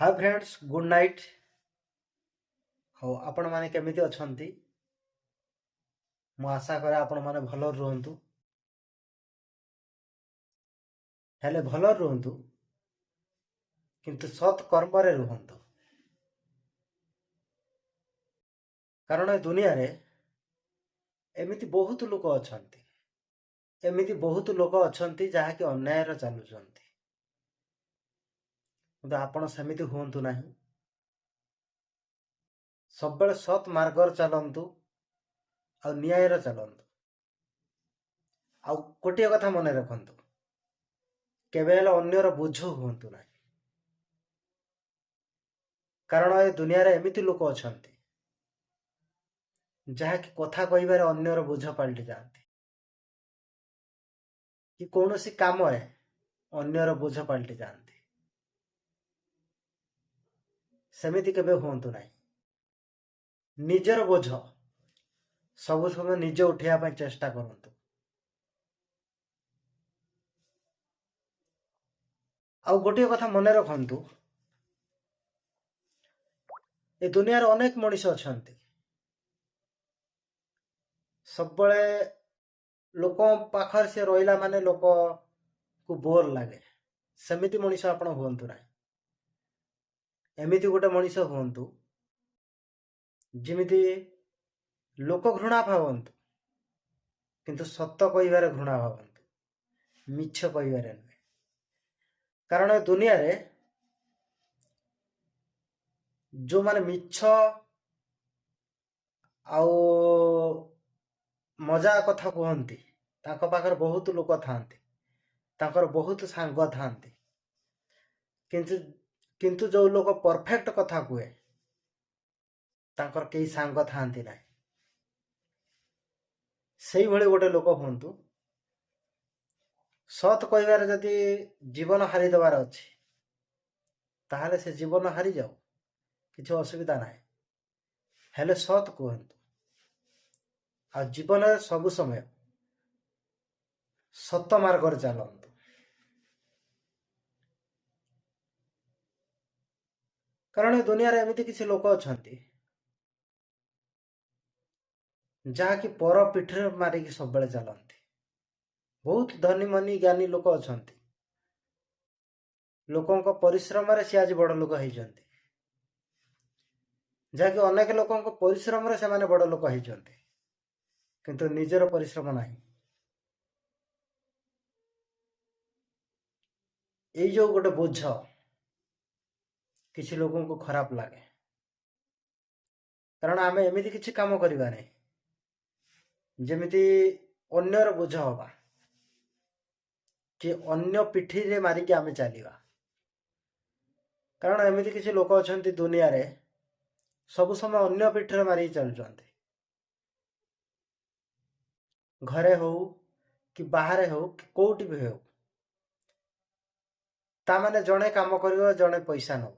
Hi friends, good night. हो आपण माने केमिति अछंती? मु आशा करे आपण माने भलो रहंतु। हेले भलो रहंतु किंतु सत कर्म रे रहंतु। कारण ए दुनिया रे एमिति बहुत लोक अछंती। एमिति बहुत लोक अछंती जहा कि अन्याय रे चालुचंती। किंतु आपण सेमिति हुंतु नाही। सब बेले सत मार्ग रे चलंतु आ न्याय रे चलंतु। आ कोटिया कथा मने रखंतु, केबे हेले अन्यर बोझ हुंतु नाही। कारण ए दुनिया रे एमिति लोक अछंती जहा कि कथा कहिबारे अन्यर बोझ पलटि जांती, कि कौनसी काम रे अन्यर बोझ पलटि जांती। सेमिति केबे हुंतु नाही। निजर बोझ सब समय निजे उठेया ପାଇଁ चेष्टा करंतु। आ गोटे कथा मने रखंतु, ए दुनिया रे अनेक मनुष्य अछंती। सब बळे लोक पाखर से रोइला माने लोक को बोर लागे। सेमिति मनुष्य आपण हुंतु नाही। एमिति गोटे मनुष्य हुंतु जिमिति लोक घृणा भावंतु किंतु सत्य कहिबारे घृणा भावंतु, मिछ कहिबारे नहीं। कारण ए दुनिया रे जो माने मिछ आउ मजा कथा कहती तांको पाखर बहुत लोक थांती, तांकर बहुत सांग थांती। किंतु किंतु जो लोक परफेक्ट कथा कहे तांकर केही सांग थांती नाही। सेही भली गोटे लोक हुंतु, सत कहिबारे जदि जीवन हारी देवार अछि ताहले से जीवन हारी जाऊ, किछि असुविधा नाही। हेले सत कहंतु आ जीवन सब समय सत मार्ग रे चलंतु। कारण ए दुनिया रे एमिति किछि लोक अछंती जहा कि पर पिठरे मारी कि सब बेले चलंती। बहुत धनी मनी ज्ञानी लोक अछंती, लोकंक परिश्रम रे से आज बड़ लोक हेइचंती। जहा कि अनेक लोकंक परिश्रम रे से माने बड़ लोक हेइचंती, किंतु निजर परिश्रम नाही। एई जो गोटे बोझ किछि लोकंक खराब लागे। कारण आमे एमिति किछि काम करिबा नै जेमिति अन्यर बोझ हवा, कि अन्य पिठी रे मारी कि आमे चलीबा। कारण एमिति किछि लोक अछंती दुनिया रे सब समय अन्य पिठी रे मारी चलुचंती। घरे हो कि बाहरे हो कि कोउटी भी हो, ता माने जणे काम करिवो जणे पैसा नबो,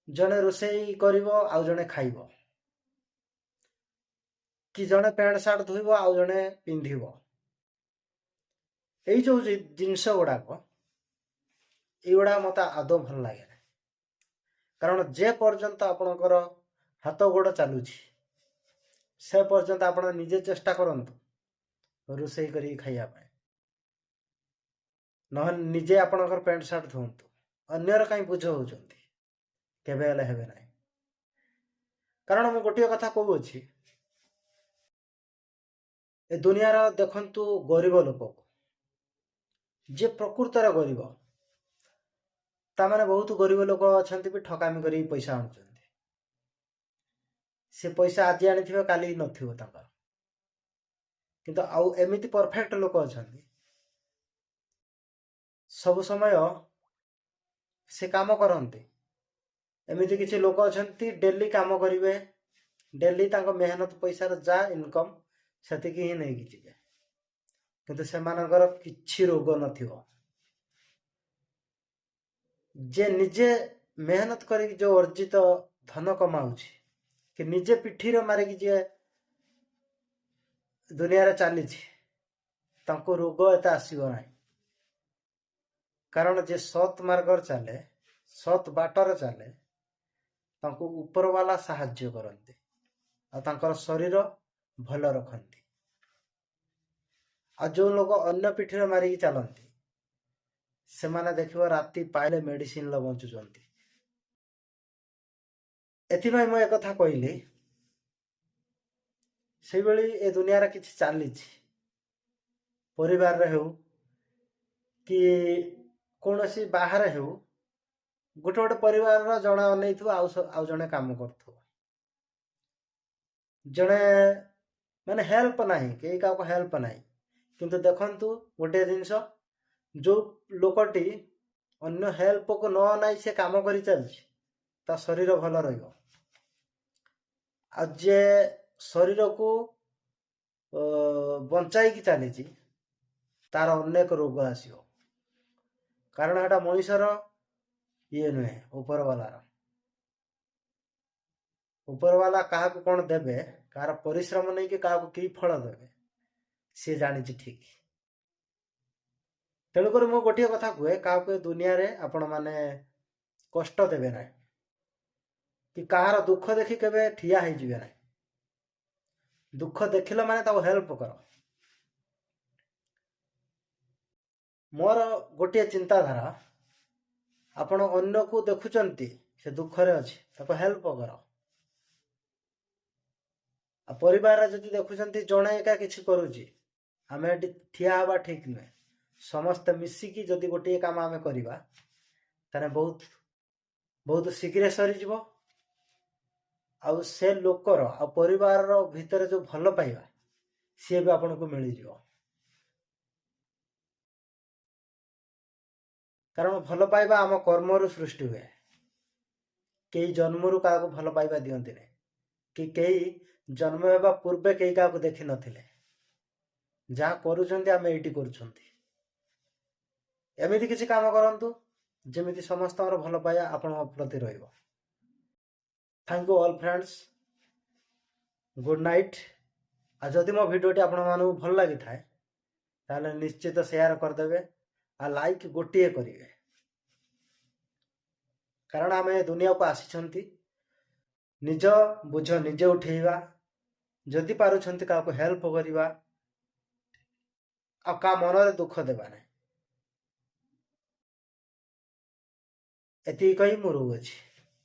जणे रोषेई करिवो आउ जणे खाइबो, कि जणे पैंट शर्ट धुइबो आउ जणे पिंधिबो। एई जो जिंस गुड़ाक एगुड़ा मत आदौ भल लगे ना। कारण जे पर्यंत आपणकर हाथ गोड़ चलुछि से पर्यंत आपण निजे चेष्टा करंतु रोषेई करी खाइया पाए, नहले निजे आपणकर पैंट शर्ट धुंतु। अन्यर काई बुझ होउचंती, केबे हेले हेबे नाही। कारण मु गोटिए कथा कहू अछि, ए दुनिया रा देखंतु गरीब लोक को, जे प्रकृत रे गरीब ता माने बहुत गरीब लोक अछंती भी ठकामी करी पैसा आनुचंती। से पैसा आज आनिथिबे काली नथिबो तांकर। किंतु आउ एमिति परफेक्ट लोक अछंती सब समय से काम करते। एमिति किछि लोक अछंती डेली काम करिवे, डेली तांको मेहनत पैसा जा इनकम सेतिकी ही नहीं किछि, किंतु सेमानकर किछि रोग नथिबो। जे निजे मेहनत करी जो अर्जित धन कमाउछि, कि निजे पिठी रे मारी कि जे दुनिया रे चली तांको रोग एता आसीबो नाही। କାରଣ ଯେ ସତ୍ ମାର୍ଗରେ ଚାଲେ, ସତ୍ ବାଟରେ ଚାଲେ, ତାଙ୍କୁ ଉପରବାଲା ସାହାଯ୍ୟ କରନ୍ତି ଆଉ ତାଙ୍କର ଶରୀର ଭଲ ରଖନ୍ତି। ଆଉ ଯେଉଁ ଲୋକ ଅନ୍ୟ ପିଠିରେ ମାରିକି ଚାଲନ୍ତି, ସେମାନେ ଦେଖିବ ରାତି ପାଇଲେ ମେଡିସିନରେ ବଞ୍ଚୁଛନ୍ତି। ଏଥିପାଇଁ ମୁଁ ଏକଥା କହିଲି, ସେଇଭଳି ଏ ଦୁନିଆରେ କିଛି ଚାଲିଛି, ପରିବାରରେ ହେଉ କି କୌଣସି ବାହାରେ ହେଉ, ଗୋଟେ ଗୋଟେ ପରିବାରର ଜଣେ ଅନେଇଥିବ ଆଉ ଜଣେ କାମ କରୁଥିବ, ଜଣେ ମାନେ ହେଲ୍ପ ନାହିଁ, କେହି କାହାକୁ ହେଲ୍ପ ନାହିଁ। କିନ୍ତୁ ଦେଖନ୍ତୁ ଗୋଟିଏ ଜିନିଷ, ଯେଉଁ ଲୋକଟି ଅନ୍ୟ ହେଲ୍ପକୁ ନ ନେଇ ସେ କାମ କରି ଚାଲିଛି, ତା ଶରୀର ଭଲ ରହିବ। ଆଉ ଯିଏ ଶରୀରକୁ ବଞ୍ଚାଇକି ଚାଲିଛି, ତାର ଅନେକ ରୋଗ ଆସିବ। କାରଣ ଏଟା ମଣିଷର ଇଏ ନୁହେଁ, ଉପରବାଲାର। ଉପରବାଲା କାହାକୁ କ'ଣ ଦେବେ, କାହାର ପରିଶ୍ରମ ନେଇକି କାହାକୁ କି ଫଳ ଦେବେ, ସିଏ ଜାଣିଛି ଠିକ୍। ତେଣୁକରି ମୁଁ ଗୋଟିଏ କଥା କୁହେ, କାହାକୁ ଏ ଦୁନିଆରେ ଆପଣମାନେ କଷ୍ଟ ଦେବେ ନାହିଁ, କି କାହାର ଦୁଃଖ ଦେଖି କେବେ ଠିଆ ହେଇଯିବେ ନାହିଁ। ଦୁଃଖ ଦେଖିଲ ମାନେ ତାକୁ ହେଲ୍ପ କର। ମୋର ଗୋଟିଏ ଚିନ୍ତାଧାରା, ଆପଣ ଅନ୍ୟକୁ ଦେଖୁଛନ୍ତି ସେ ଦୁଃଖରେ ଅଛି, ତାକୁ ହେଲ୍ପ କର। ଆଉ ପରିବାରରେ ଯଦି ଦେଖୁଛନ୍ତି ଜଣେ ଏକା କିଛି କରୁଛି, ଆମେ ଏଠି ଠିଆ ହେବା ଠିକ୍ ନୁହେଁ। ସମସ୍ତେ ମିଶିକି ଯଦି ଗୋଟିଏ କାମ ଆମେ କରିବା, ତାହେଲେ ବହୁତ ବହୁତ ଶୀଘ୍ର ସରିଯିବ। ଆଉ ସେ ଲୋକର ଆଉ ପରିବାରର ଭିତରେ ଯେଉଁ ଭଲ ପାଇବା, ସିଏ ବି ଆପଣଙ୍କୁ ମିଳିଯିବ। କାରଣ ଭଲ ପାଇବା ଆମ କର୍ମରୁ ସୃଷ୍ଟି ହୁଏ। କେହି ଜନ୍ମରୁ କାହାକୁ ଭଲ ପାଇବା ଦିଅନ୍ତି ନାହିଁ, କି କେହି ଜନ୍ମ ହେବା ପୂର୍ବେ କେହି କାହାକୁ ଦେଖିନଥିଲେ। ଯାହା କରୁଛନ୍ତି ଆମେ ଏଇଠି କରୁଛନ୍ତି। ଏମିତି କିଛି କାମ କରନ୍ତୁ ଯେମିତି ସମସ୍ତଙ୍କର ଭଲ ପାଇବା ଆପଣଙ୍କ ପ୍ରତି ରହିବ। Thank you all friends, good night. ଆଉ ଯଦି ମୋ ଭିଡ଼ିଓଟି ଆପଣମାନଙ୍କୁ ଭଲ ଲାଗିଥାଏ, ତାହେଲେ ନିଶ୍ଚିତ ସେୟାର କରିଦେବେ ଆଉ ଲାଇକ୍ ଗୋଟିଏ କରିବେ। କାରଣ ଆମେ ଏ ଦୁନିଆକୁ ଆସିଛନ୍ତି ନିଜ ବୋଝ ନିଜେ ଉଠେଇବା, ଯଦି ପାରୁଛନ୍ତି କାହାକୁ ହେଲ୍ପ କରିବା, ଆଉ କାହା ମନରେ ଦୁଃଖ ଦେବା ନାହିଁ। ଏତିକି କହି ମୁଁ ରହୁଅଛି।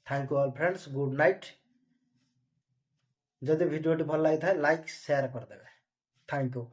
Thank you all friends, good night. ଯଦି ଭିଡ଼ିଓଟି ଭଲ ଲାଗିଥାଏ ଲାଇକ୍ ସେୟାର କରିଦେବେ। Thank you.